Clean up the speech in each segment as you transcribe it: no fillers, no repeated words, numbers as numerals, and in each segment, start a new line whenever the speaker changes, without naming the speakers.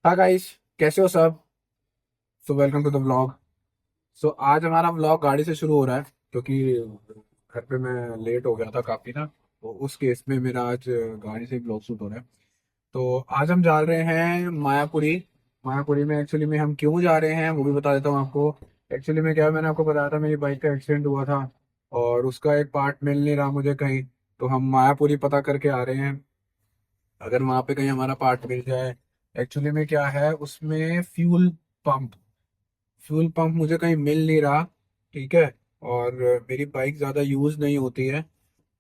हाँ गाइस, कैसे हो सब। So welcome to the vlog. So आज हमारा व्लॉग गाड़ी से शुरू हो रहा है क्योंकि घर पे मैं लेट हो गया था काफ़ी ना। तो उस केस में मेरा आज गाड़ी से व्लॉग शूट हो रहा है। तो आज हम जा रहे हैं मायापुरी। मायापुरी में एक्चुअली में हम क्यों जा रहे हैं वो भी बता देता हूँ आपको। एक्चुअली में क्या है, मैंने आपको बताया था मेरी बाइक का एक्सीडेंट हुआ था और उसका एक पार्ट मिल नहीं रहा मुझे कहीं। तो हम मायापुरी पता करके आ रहे हैं, अगर वहाँ पे कहीं हमारा पार्ट मिल जाए। एक्चुअली में क्या है, उसमें पंप फ्यूल पंप मुझे कहीं मिल नहीं रहा। ठीक है। और मेरी बाइक ज़्यादा यूज़ नहीं होती है।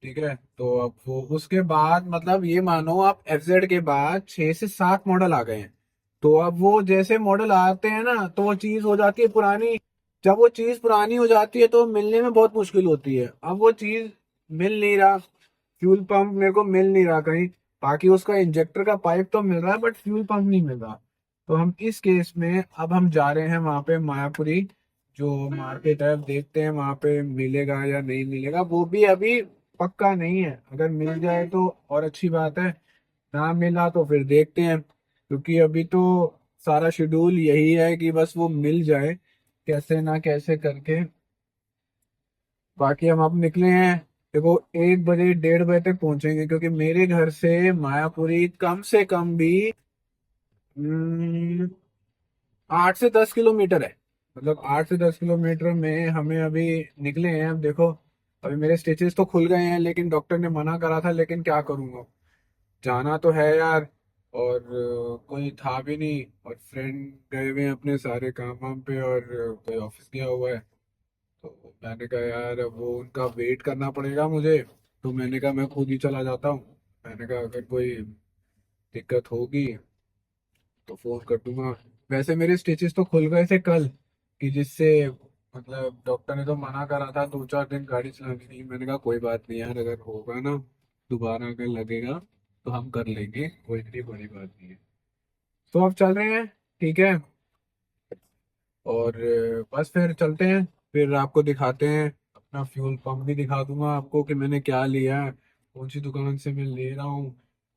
ठीक है। तो अब वो उसके बाद मतलब ये मानो आप एफजेड के बाद 6 से 7 मॉडल आ गए हैं। तो अब वो जैसे मॉडल आते हैं ना तो वो चीज़ हो जाती है पुरानी। जब वो चीज़ पुरानी हो जाती है तो मिलने में बहुत मुश्किल होती है। अब वो चीज़ मिल नहीं रहा, फ्यूल पंप मेरे को मिल नहीं रहा कहीं। बाकी उसका इंजेक्टर का पाइप तो मिल रहा है बट फ्यूल पंप नहीं मिल रहा। तो हम इस केस में अब हम जा रहे हैं वहां पे मायापुरी जो मार्केट है। अब देखते हैं वहां पे मिलेगा या नहीं मिलेगा, वो भी अभी पक्का नहीं है। अगर मिल जाए तो और अच्छी बात है, ना मिला तो फिर देखते हैं। क्योंकि अभी तो सारा शेड्यूल यही है कि बस वो मिल जाए कैसे ना कैसे करके। बाकी हम अब निकले हैं। देखो, 1 बजे 1:30 बजे तक पहुंचेंगे क्योंकि मेरे घर से मायापुरी कम से कम भी 8 से 10 किलोमीटर है। मतलब 8 से 10 किलोमीटर में हमें अभी निकले हैं। अब देखो, अभी मेरे स्टिचेस तो खुल गए हैं लेकिन डॉक्टर ने मना करा था, लेकिन क्या करूँगा, जाना तो है यार। और कोई था भी नहीं और फ्रेंड गए हुए हैं अपने सारे काम वाम पे और कोई ऑफिस गया हुआ है। तो मैंने कहा यार अब वो उनका वेट करना पड़ेगा मुझे। तो मैंने कहा मैं खुद ही चला जाता हूँ। मैंने कहा अगर कोई दिक्कत होगी तो फोन कर दूंगा। वैसे मेरे स्टिचेस तो खुल गए थे कल, कि जिससे मतलब डॉक्टर ने तो मना करा था 2 4 दिन गाड़ी चलाने की। मैंने कहा कोई बात नहीं यार, अगर होगा ना दोबारा अगर लगेगा तो हम कर लेंगे, कोई इतनी बड़ी बात नहीं है। तो अब चल रहे हैं। ठीक है। और बस फिर चलते हैं, फिर आपको दिखाते हैं। अपना फ्यूल पंप भी दिखा दूंगा आपको कि मैंने क्या लिया है, कौन सी दुकान से मैं ले रहा हूँ।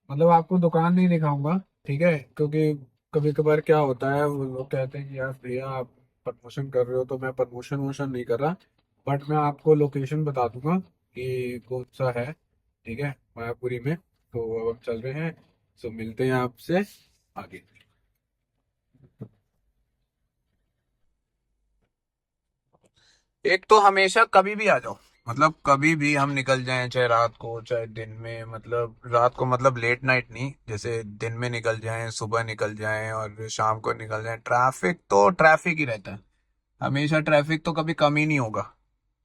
मतलब आपको दुकान नहीं दिखाऊंगा, ठीक है, क्योंकि कभी कभार क्या होता है वो लोग कहते हैं कि यार भैया आप प्रमोशन कर रहे हो, तो मैं प्रमोशन वोशन नहीं कर रहा। बट मैं आपको लोकेशन बता दूंगा कि कौन सा है। ठीक है, मायापुरी में। तो अब हम चल रहे हैं। सो मिलते हैं आपसे आगे। एक तो हमेशा कभी भी आ जाओ, मतलब कभी भी हम निकल जाएं, चाहे रात को चाहे दिन में। मतलब रात को मतलब लेट नाइट नहीं, जैसे दिन में निकल जाएं, सुबह निकल जाएं और शाम को निकल जाएं, ट्रैफिक तो ट्रैफिक ही रहता है। हमेशा ट्रैफिक तो कभी कम ही नहीं होगा।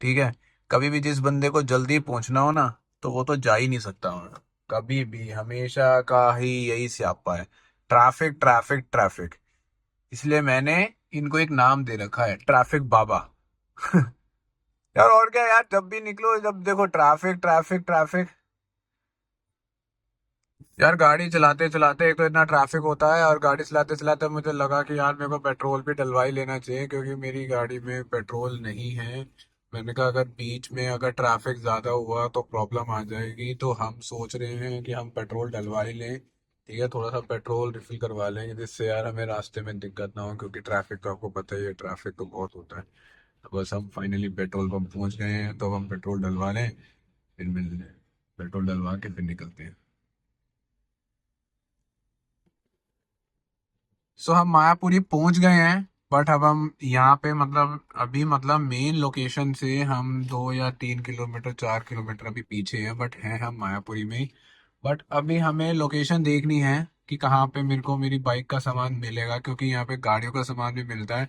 ठीक है। कभी भी जिस बंदे को जल्दी पहुंचना हो ना तो वो तो जा ही नहीं सकता। कभी भी हमेशा का ही यही स्यापा है, ट्रैफिक ट्रैफिक ट्रैफिक। इसलिए मैंने इनको एक नाम दे रखा है, ट्रैफिक बाबा। यार और क्या यार, जब भी निकलो जब देखो ट्रैफिक ट्रैफिक ट्रैफिक। यार गाड़ी चलाते चलाते एक तो इतना ट्रैफिक होता है, और गाड़ी चलाते चलाते मुझे लगा कि यार मेरे को पेट्रोल भी डलवा ही लेना चाहिए क्योंकि मेरी गाड़ी में पेट्रोल नहीं है। मैंने कहा अगर बीच में अगर ट्रैफिक ज्यादा हुआ तो प्रॉब्लम आ जाएगी, तो हम सोच रहे हैं कि हम पेट्रोल डलवा ही लें। ठीक है, थोड़ा सा पेट्रोल रिफिल करवा लेंगे जिससे यार हमें रास्ते में दिक्कत ना हो, क्योंकि ट्रैफिक तो आपको पता ही है, ट्रैफिक तो बहुत होता है। तो बस हम फाइनली पेट्रोल पंप पहुंच गए हैं, तो अब हम पेट्रोल डलवा लें, फिर मिलते हैं। पेट्रोल डलवा के फिर निकलते हैं। सो हम मायापुरी पहुंच गए हैं। बट अब हम यहाँ पे मतलब अभी मतलब मेन लोकेशन से हम 2 या 3 किलोमीटर 4 किलोमीटर अभी पीछे हैं, बट हैं हम मायापुरी में ही। बट अभी हमें लोकेशन देखनी है कि कहाँ पे मेरे को मेरी बाइक का सामान मिलेगा, क्योंकि यहाँ पे गाड़ियों का सामान भी मिलता है।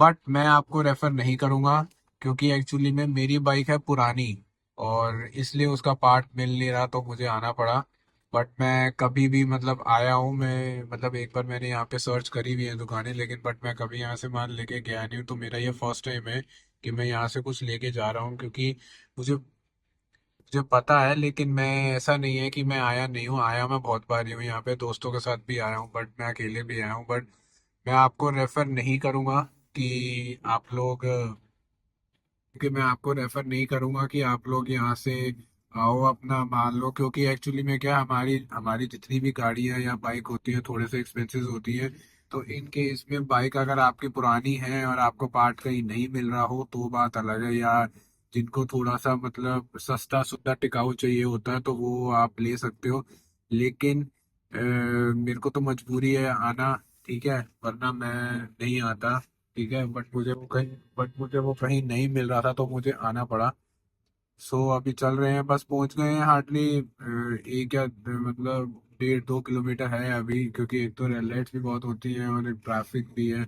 बट मैं आपको रेफर नहीं करूंगा क्योंकि एक्चुअली में मेरी बाइक है पुरानी, और इसलिए उसका पार्ट मिल नहीं रहा तो मुझे आना पड़ा। बट मैं कभी भी मतलब आया हूँ, मैं मतलब एक बार मैंने यहाँ पे सर्च करी हुई है दुकानें, लेकिन बट मैं कभी यहाँ से माल लेके गया नहीं हूँ। तो मेरा ये फर्स्ट टाइम है कि मैं यहाँ से कुछ लेके जा रहा हूँ, क्योंकि मुझे पता है, लेकिन मैं ऐसा नहीं है कि मैं आया नहीं हूँ, आया मैं बहुत बार ही हूँ यहाँ पे, दोस्तों के साथ भी आया हूँ, बट मैं अकेले भी आया हूँ। बट मैं आपको रेफर नहीं करूँगा कि आप लोग क्योंकि मैं आपको रेफर नहीं करूंगा कि आप लोग यहाँ से आओ अपना मान लो, क्योंकि एक्चुअली में क्या, हमारी हमारी जितनी भी गाड़ियां या बाइक होती है थोड़े से एक्सपेंसिव होती है। तो इन केस में बाइक अगर आपकी पुरानी है और आपको पार्ट कहीं नहीं मिल रहा हो तो बात अलग है, या जिनको थोड़ा सा मतलब सस्ता सुद्धा टिकाऊ चाहिए होता है तो वो आप ले सकते हो। लेकिन मेरे को तो मजबूरी है आना, ठीक है, वरना मैं नहीं आता। ठीक है, बट मुझे वो कहीं नहीं मिल रहा था तो मुझे आना पड़ा। सो अभी चल रहे हैं, बस पहुंच गए हैं हार्डली एक या मतलब 1.5-2 किलोमीटर है अभी, क्योंकि एक तो रेड लाइट्स भी बहुत होती हैं और एक ट्रैफिक भी है।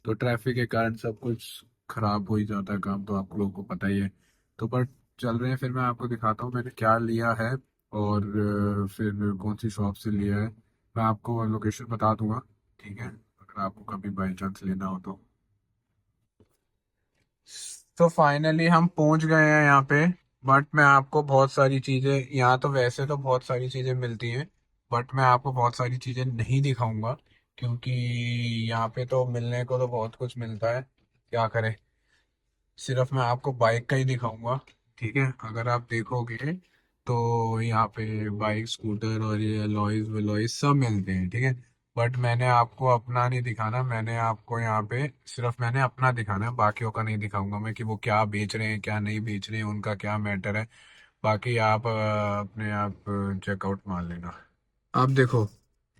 तो ट्रैफिक के कारण सब कुछ खराब हो ही जाता है काम, तो आप लोगों को पता ही है। तो बट चल रहे हैं, फिर मैं आपको दिखाता हूँ मैंने क्या लिया है और फिर कौन सी शॉप से लिया है। मैं आपको लोकेशन बता दूंगा, ठीक है, अगर आपको कभी बाई चांस लेना हो तो। तो फाइनली हम पहुंच गए हैं यहाँ पे। बट मैं आपको बहुत सारी चीज़ें, यहाँ तो वैसे तो बहुत सारी चीज़ें मिलती हैं, बट मैं आपको बहुत सारी चीज़ें नहीं दिखाऊंगा, क्योंकि यहाँ पे तो मिलने को तो बहुत कुछ मिलता है, क्या करें। सिर्फ मैं आपको बाइक का ही दिखाऊंगा, ठीक है। अगर आप देखोगे तो यहाँ पे बाइक, स्कूटर और ये अलॉयज वलॉयज सब मिलते हैं, ठीक है। बट मैंने आपको अपना नहीं दिखाना, मैंने आपको यहाँ पे सिर्फ मैंने अपना दिखाना है, बाकियों का नहीं दिखाऊंगा मैं, कि वो क्या बेच रहे हैं क्या नहीं बेच रहे हैं, उनका क्या मैटर है। बाकी आप अपने आप चेकआउट मार लेना। आप देखो,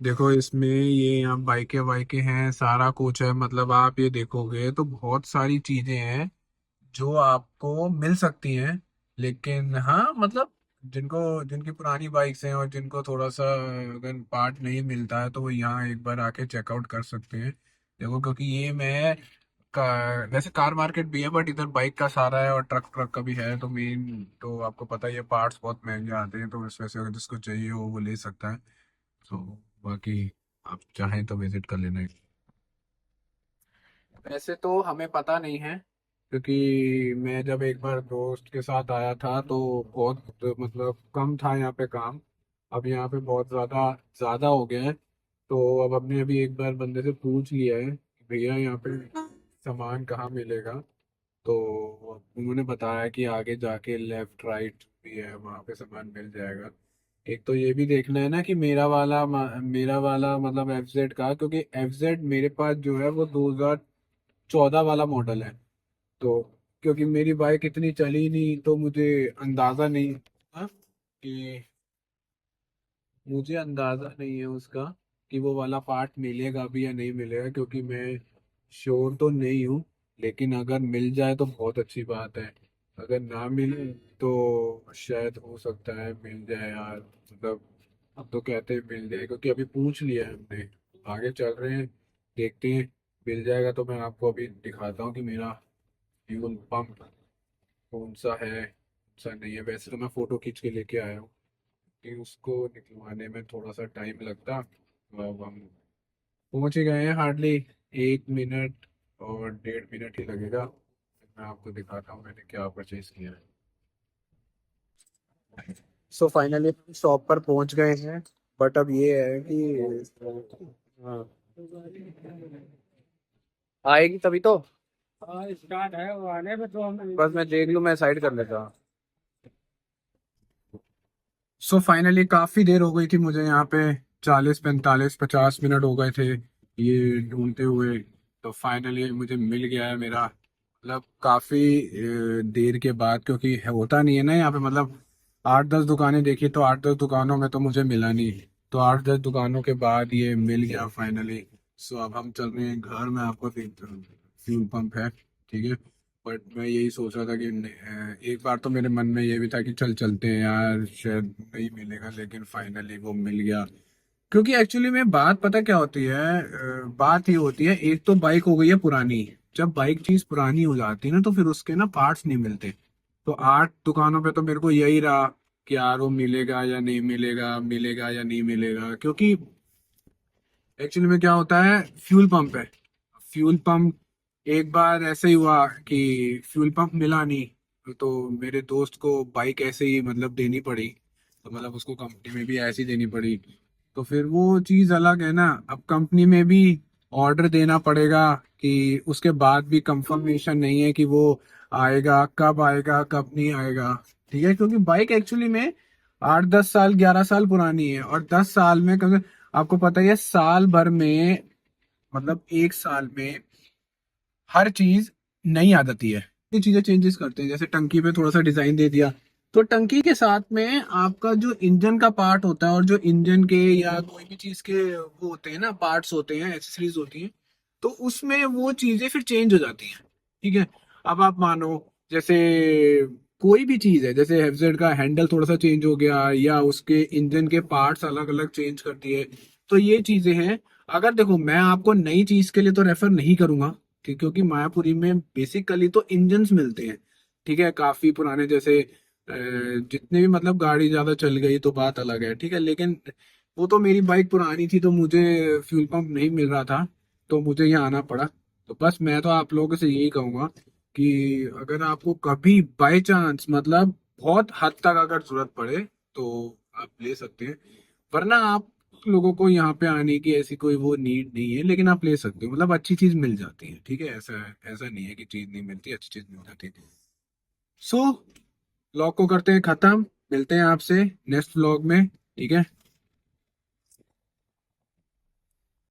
देखो इसमें ये यहाँ बाइकें वाइकें हैं, सारा कुछ है, मतलब आप ये देखोगे तो बहुत सारी चीजें हैं जो आपको मिल सकती हैं। लेकिन हाँ मतलब जिनको, जिनकी पुरानी बाइक्स हैं और जिनको थोड़ा सा अगर पार्ट नहीं मिलता है तो वो यहाँ एक बार आके चेकआउट कर सकते हैं। देखो, क्योंकि ये मैं वैसे कार मार्केट भी है, बट इधर बाइक का सारा है और ट्रक ट्रक का भी है, तो मेन तो आपको पता ही है पार्ट्स बहुत महंगे आते हैं, तो इस वजह से अगर जिसको चाहिए हो वो ले सकता है। तो बाकी आप चाहें तो विजिट कर लेना। वैसे तो हमें पता नहीं है, क्योंकि मैं जब एक बार दोस्त के साथ आया था तो बहुत मतलब कम था यहाँ पे काम। अब यहाँ पे बहुत ज़्यादा ज़्यादा हो गया है। तो अब हमने अभी एक बार बंदे से पूछ लिया है कि भैया यहाँ पे सामान कहाँ मिलेगा। तो उन्होंने बताया कि आगे जाके लेफ्ट राइट भी है, वहाँ पे सामान मिल जाएगा। एक तो ये भी देखना है ना कि मेरा वाला मतलब एफजेड का, क्योंकि एफजेड मेरे पास जो है वो 2014 वाला मॉडल है। तो क्योंकि मेरी बाइक इतनी चली नहीं तो कि मुझे अंदाजा नहीं है उसका कि वो वाला पार्ट मिलेगा भी या नहीं मिलेगा, क्योंकि मैं श्योर तो नहीं हूँ। लेकिन अगर मिल जाए तो बहुत अच्छी बात है, अगर ना मिले तो शायद हो सकता है मिल जाए यार, मतलब अब तो कहते हैं मिल जाए, क्योंकि अभी पूछ लिया है हमने। आगे चल रहे हैं, देखते हैं। मिल जाएगा तो मैं आपको अभी दिखाता हूँ कि मेरा फ्यूल पंप कौन सा है कौन सा नहीं है। वैसे तो मैं फोटो खींच के लेके आया हूँ कि उसको निकलवाने में थोड़ा सा टाइम लगता। अब हम पहुंच ही गए हैं, हार्डली 1 मिनट और 1.5 मिनट ही लगेगा। मैं आपको दिखाता हूँ मैंने क्या परचेज किया है। सो फाइनली हम शॉप पर पहुंच गए हैं। बट अब ये है कि हाँ, आएगी तभी तो। स्टार्ट है वो आने में, तो हम बस मैं देख लूँ, मैं साइड कर लेता हूँ। सो फाइनली काफी देर हो गई थी मुझे यहाँ पे, 40-45-50 मिनट हो गए थे ये ढूंढते हुए। तो फाइनली मुझे मिल गया है मेरा, मतलब काफी देर के बाद, क्योंकि होता नहीं है ना यहाँ पे, मतलब 8-10 दुकानें देखी तो 8-10 दुकानों में तो मुझे मिला नहीं। तो 8-10 दुकानों के बाद ये मिल गया फाइनली। सो अब हम चल रहे हैं घर में, आपको फ्यूल पंप है, ठीक है। बट मैं यही सोच रहा था कि एक बार तो मेरे मन में ये भी था कि चल चलते हैं यार, शायद नहीं मिलेगा, लेकिन फाइनली वो मिल गया। क्योंकि एक्चुअली में बात पता क्या होती है, बात ये होती है, एक तो बाइक हो गई है पुरानी। जब बाइक चीज पुरानी हो जाती है ना तो फिर उसके ना पार्ट्स नहीं मिलते। तो 8 दुकानों पे तो मेरे को यही रहा कि यार वो मिलेगा या नहीं मिलेगा, मिलेगा या नहीं मिलेगा, क्योंकि एक्चुअली में क्या होता है, फ्यूल पंप है। फ्यूल पंप एक बार ऐसे ही हुआ कि फ्यूल पंप मिला नहीं, तो मेरे दोस्त को बाइक ऐसे ही मतलब देनी पड़ी, तो मतलब उसको कंपनी में भी ऐसे ही देनी पड़ी। तो फिर वो चीज़ अलग है ना, अब कंपनी में भी ऑर्डर देना पड़ेगा कि उसके बाद भी कंफर्मेशन नहीं है कि वो आएगा कब नहीं आएगा। ठीक है, क्योंकि बाइक एक्चुअली में 8-10 साल 11 साल पुरानी है, और 10 साल में क्योंकि आपको पता ही है साल भर में, मतलब एक साल में हर चीज नई आ जाती है। ये चीजें चेंजेस करते हैं, जैसे टंकी पे थोड़ा सा डिजाइन दे दिया, तो टंकी के साथ में आपका जो इंजन का पार्ट होता है और जो इंजन के या कोई भी चीज के वो होते हैं ना, पार्ट्स होते हैं, एक्सेसरीज होती हैं, तो उसमें वो चीजें फिर चेंज हो जाती हैं। ठीक है, अब आप मानो जैसे कोई भी चीज है, जैसे एफजेड का हैंडल थोड़ा सा चेंज हो गया या उसके इंजन के पार्ट्स अलग अलग चेंज कर दिए, तो ये चीजें हैं। अगर देखो मैं आपको नई चीज के लिए तो रेफर नहीं करूंगा, क्योंकि मायापुरी में बेसिकली तो इंजन्स मिलते हैं। ठीक है, काफी पुराने, जैसे जितने भी मतलब गाड़ी ज्यादा चल गई तो बात अलग है, ठीक है, लेकिन वो तो मेरी बाइक पुरानी थी तो मुझे फ्यूल पंप नहीं मिल रहा था, तो मुझे यहाँ आना पड़ा। तो बस मैं तो आप लोगों से यही कहूंगा कि अगर आपको कभी बाय चांस, मतलब बहुत हद तक अगर जरूरत पड़े, तो आप ले सकते हैं, वरना आप लोगों को यहाँ पे आने की ऐसी कोई वो नीड नहीं है, लेकिन आप ले सकते हो, मतलब अच्छी चीज मिल जाती है। ठीक है, ऐसा नहीं है कि चीज नहीं मिलती, अच्छी चीज मिल जाती है। सो व्लॉग को करते हैं खत्म, मिलते हैं आपसे नेक्स्ट व्लॉग में। ठीक है।